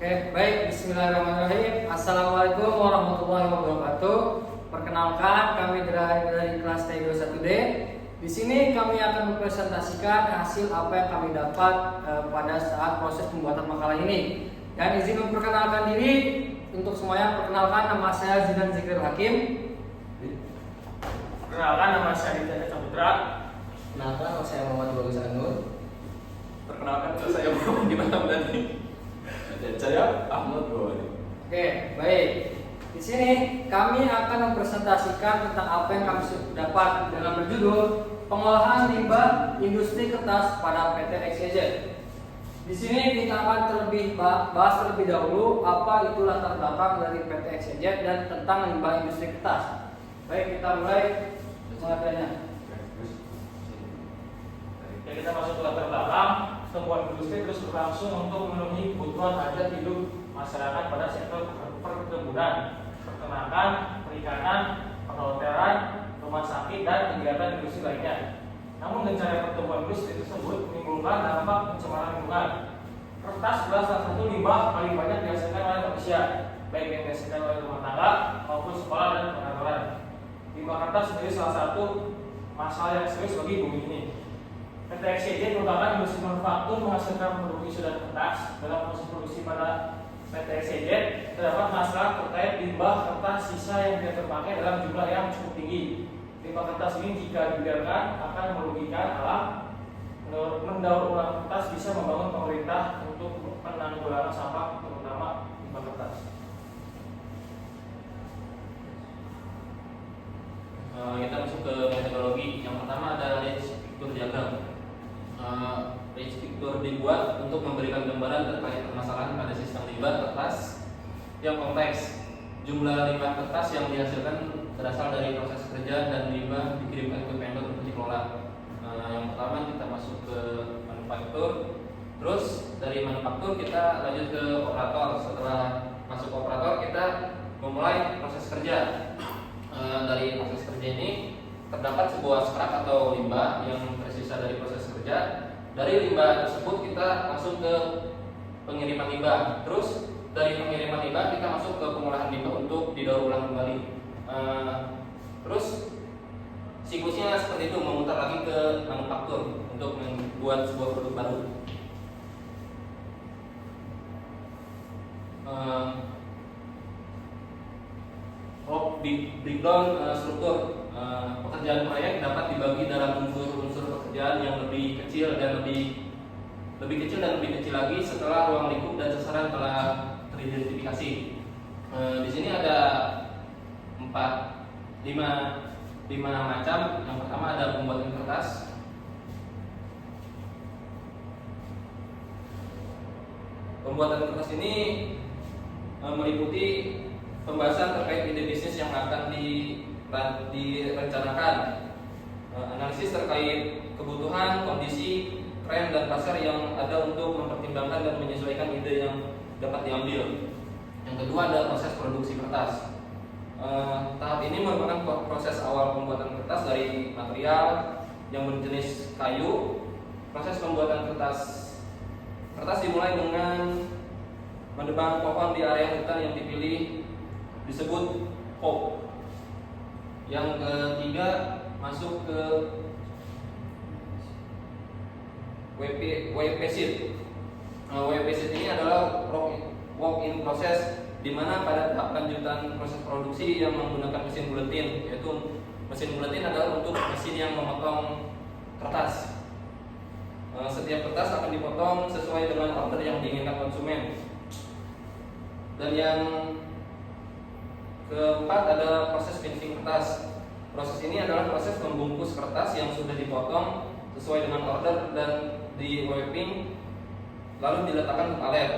Oke, baik. Bismillahirrahmanirrahim. Assalamualaikum warahmatullahi wabarakatuh. Perkenalkan, kami dari kelas TI21D. Di sini kami akan mempresentasikan hasil apa yang kami dapat pada saat proses pembuatan makalah ini. Dan izin memperkenalkan diri untuk semuanya. Perkenalkan, nama saya Zidan Zikril Hakim. Perkenalkan, nama saya Aditya Saputra. Perkenalkan, nama saya Muhammad Bagus Anur. Perkenalkan, nama saya Muhammad Gimana Berani. Dan saya Ahmad Gawani. Oke, baik. Di sini kami akan mempresentasikan tentang apa yang kami dapat dalam berjudul Pengolahan Limbah Industri Kertas pada PT XYZ. Di sini kita akan bahas terlebih dahulu apa itu latar belakang dari PT XYZ dan tentang limbah industri kertas. Baik, kita mulai pengertiannya. Ya, kita masuk ke latar belakang. Temuan industri terus berlangsung untuk memenuhi kebutuhan hajat hidup masyarakat pada sektor perkebunan, peternakan, perikanan, perhotelan, rumah sakit, dan kegiatan industri lainnya. Namun rencana pertumbuhan industri tersebut menimbulkan dampak pencemaran lingkungan. Kertas adalah salah satu limbah paling banyak dihasilkan oleh manusia, baik yang dihasilkan oleh rumah tangga maupun sekolah dan perkantoran. Limbah kertas menjadi salah satu masalah yang serius bagi bumi ini. PT XYZ merupakan industri manufaktur menghasilkan produk tisu dan kertas. Dalam proses produksi pada PT XYZ terdapat masalah terkait limbah kertas sisa yang tidak terpakai dalam jumlah yang cukup tinggi. Limbah kertas ini jika dibiarkan akan merugikan alam. Mendaur ulang kertas bisa membangun pemerintah untuk penanggulangan sampah, terutama limbah kertas. Kita masuk ke metodologi. Yang pertama ada range picture diagram. Range picture dibuat untuk memberikan gambaran terkait permasalahan pada sistem limbah kertas yang kompleks. Jumlah limbah kertas yang dihasilkan berasal dari proses kerja dan limbah dikirimkan ke vendor untuk dikelola. Yang pertama kita masuk ke manufaktur. Terus dari manufaktur kita lanjut ke operator. Setelah masuk ke operator kita memulai proses kerja. Dari proses kerja ini terdapat sebuah scrap atau limbah yang tersisa dari proses kerja. Dari limbah tersebut kita masuk ke pengiriman limbah. Terus dari pengiriman limbah kita masuk ke pengolahan limbah untuk didaur ulang kembali. Terus siklusnya seperti itu, memutar lagi ke manufaktur untuk membuat sebuah produk baru. Breakdown struktur pekerjaan proyek dapat dibagi dalam unsur-unsur pekerjaan yang lebih kecil dan lebih kecil lagi setelah ruang lingkup dan sasaran telah teridentifikasi. Di sini ada 5 macam. Yang pertama ada pembuatan kertas. Pembuatan kertas ini meliputi pembahasan terkait ide bisnis yang akan direncanakan, analisis terkait kebutuhan, kondisi, tren, dan pasar yang ada untuk mempertimbangkan dan menyesuaikan ide yang dapat diambil. Yang kedua ada proses produksi kertas. Tahap ini merupakan proses awal pembuatan kertas dari material yang berjenis kayu. Proses pembuatan kertas dimulai dengan menebang pohon di area hutan yang dipilih disebut pop. Yang ketiga masuk ke WP sheet. WP sheet ini adalah work in process, di mana pada tahap lanjutan proses produksi yang menggunakan mesin buletin, yaitu mesin buletin adalah untuk mesin yang memotong kertas. Setiap kertas akan dipotong sesuai dengan order yang diinginkan konsumen. Dan yang keempat ada proses finishing kertas. Proses ini adalah proses membungkus kertas yang sudah dipotong sesuai dengan order dan di wrapping lalu diletakkan ke palet.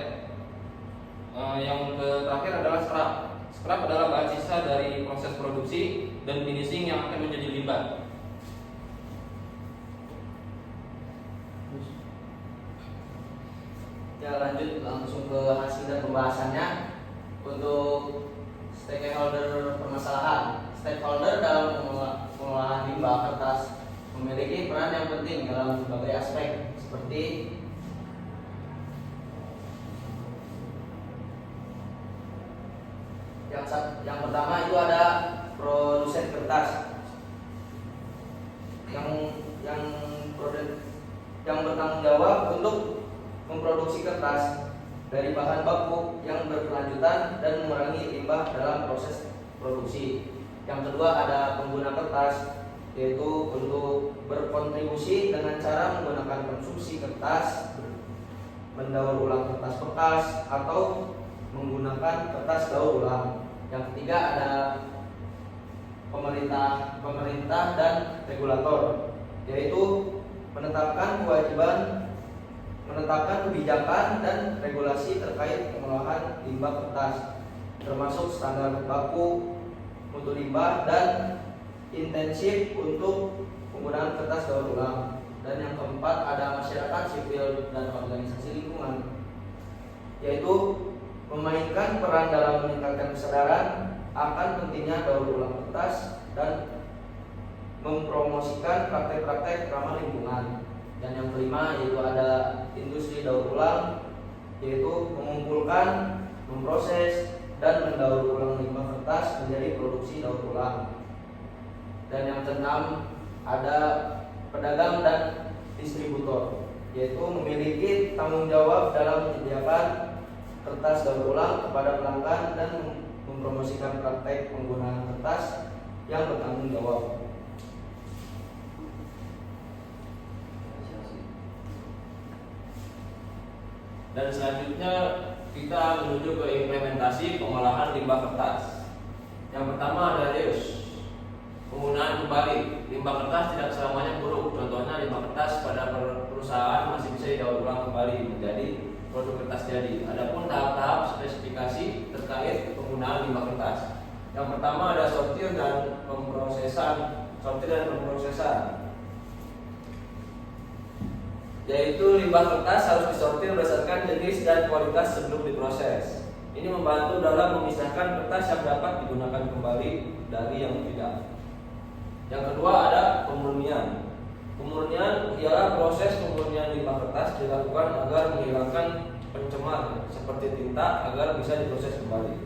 Yang terakhir adalah scrap. Scrap adalah bahan sisa dari proses produksi dan finishing yang akan menjadi limbah. Ya, lanjut langsung ke hasil dan pembahasannya. Untuk stakeholder permasalahan. Stakeholder dalam pengolahan limbah kertas memiliki peran yang penting dalam berbagai aspek seperti Yang pertama itu ada produsen kertas. Yang bertanggung jawab untuk memproduksi kertas dari bahan baku yang berkelanjutan dan mengurangi limbah dalam proses produksi. Yang kedua ada pengguna kertas, yaitu untuk berkontribusi dengan cara menggunakan konsumsi kertas, mendaur ulang kertas bekas, atau menggunakan kertas daur ulang. Yang ketiga ada pemerintah dan regulator, yaitu menetapkan kebijakan dan regulasi terkait pengolahan limbah kertas, termasuk standar baku mutu limbah dan intensif untuk penggunaan kertas daur ulang. Dan yang keempat ada masyarakat sipil dan organisasi lingkungan, yaitu memainkan peran dalam meningkatkan kesadaran akan pentingnya daur ulang kertas dan mempromosikan praktek-praktek ramah lingkungan. Dan yang kelima yaitu ada industri daur ulang, yaitu mengumpulkan, memproses, dan mendaur ulang limbah kertas menjadi produksi daur ulang. Dan yang keenam ada pedagang dan distributor, yaitu memiliki tanggung jawab dalam menyediakan kertas daur ulang kepada pelanggan dan mempromosikan praktek penggunaan kertas yang bertanggung jawab. Dan selanjutnya kita menuju ke implementasi pengolahan limbah kertas. Yang pertama ada reuse, penggunaan kembali. Limbah kertas tidak selamanya buruk. Contohnya limbah kertas pada perusahaan masih bisa didaur ulang kembali menjadi produk kertas jadi. Adapun tahap-tahap spesifikasi terkait penggunaan limbah kertas. Yang pertama ada sortir dan pemrosesan. Yaitu limbah kertas harus disortir berdasarkan jenis dan kualitas sebelum diproses. Ini membantu dalam memisahkan kertas yang dapat digunakan kembali dari yang tidak. Yang kedua ada pemurnian. Pemurnian ialah proses pemurnian limbah kertas dilakukan agar menghilangkan pencemar seperti tinta agar bisa diproses kembali.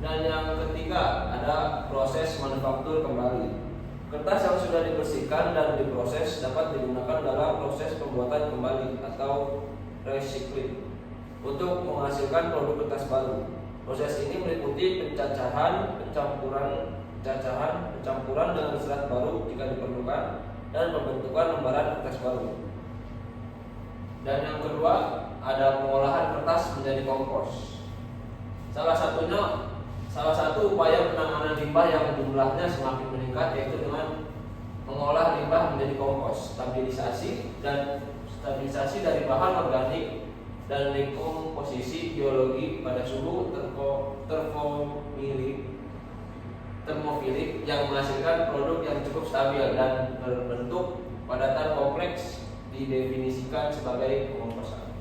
Dan yang ketiga ada proses manufaktur kembali. Kertas yang sudah dibersihkan dan diproses dapat digunakan dalam proses pembuatan kembali atau recycling untuk menghasilkan produk kertas baru. Proses ini meliputi pencampuran dengan serat baru jika diperlukan dan pembentukan lembaran kertas baru. Dan yang kedua ada pengolahan kertas menjadi kompos. Salah satu upaya penanganan limbah yang jumlahnya semakin meningkat yaitu dengan mengolah limbah menjadi kompos, stabilisasi dari bahan organik dan dekomposisi biologi pada suhu termofilik yang menghasilkan produk yang cukup stabil dan berbentuk padatan kompleks didefinisikan sebagai pengomposan.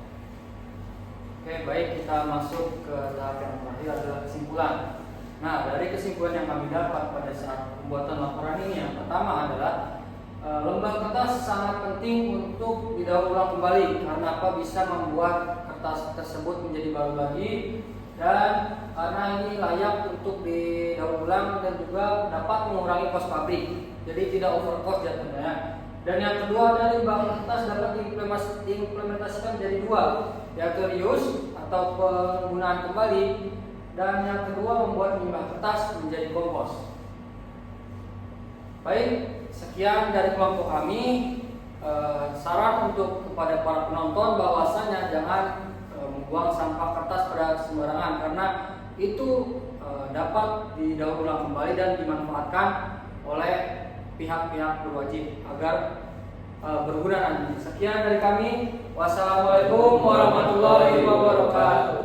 Oke, baik, kita masuk ke tahap yang terakhir adalah kesimpulan. Nah, dari kesimpulan yang kami dapat pada saat pembuatan laporan ini, yang pertama adalah limbah kertas sangat penting untuk didaur ulang kembali karena apa bisa membuat kertas tersebut menjadi baru lagi dan karena ini layak untuk didaur ulang dan juga dapat mengurangi kos pabrik, jadi tidak overcost jatuhnya. Dan yang kedua dari limbah kertas dapat diimplementasikan menjadi dua, yaitu reuse atau penggunaan kembali. Dan yang kedua membuat limbah kertas menjadi kompos. Baik, sekian dari kelompok kami. Saran untuk kepada para penonton bahwasanya jangan membuang sampah kertas pada sembarangan karena itu dapat didaur ulang kembali dan dimanfaatkan oleh pihak-pihak berwajib agar berguna nanti. Sekian dari kami. Wassalamualaikum warahmatullahi wabarakatuh.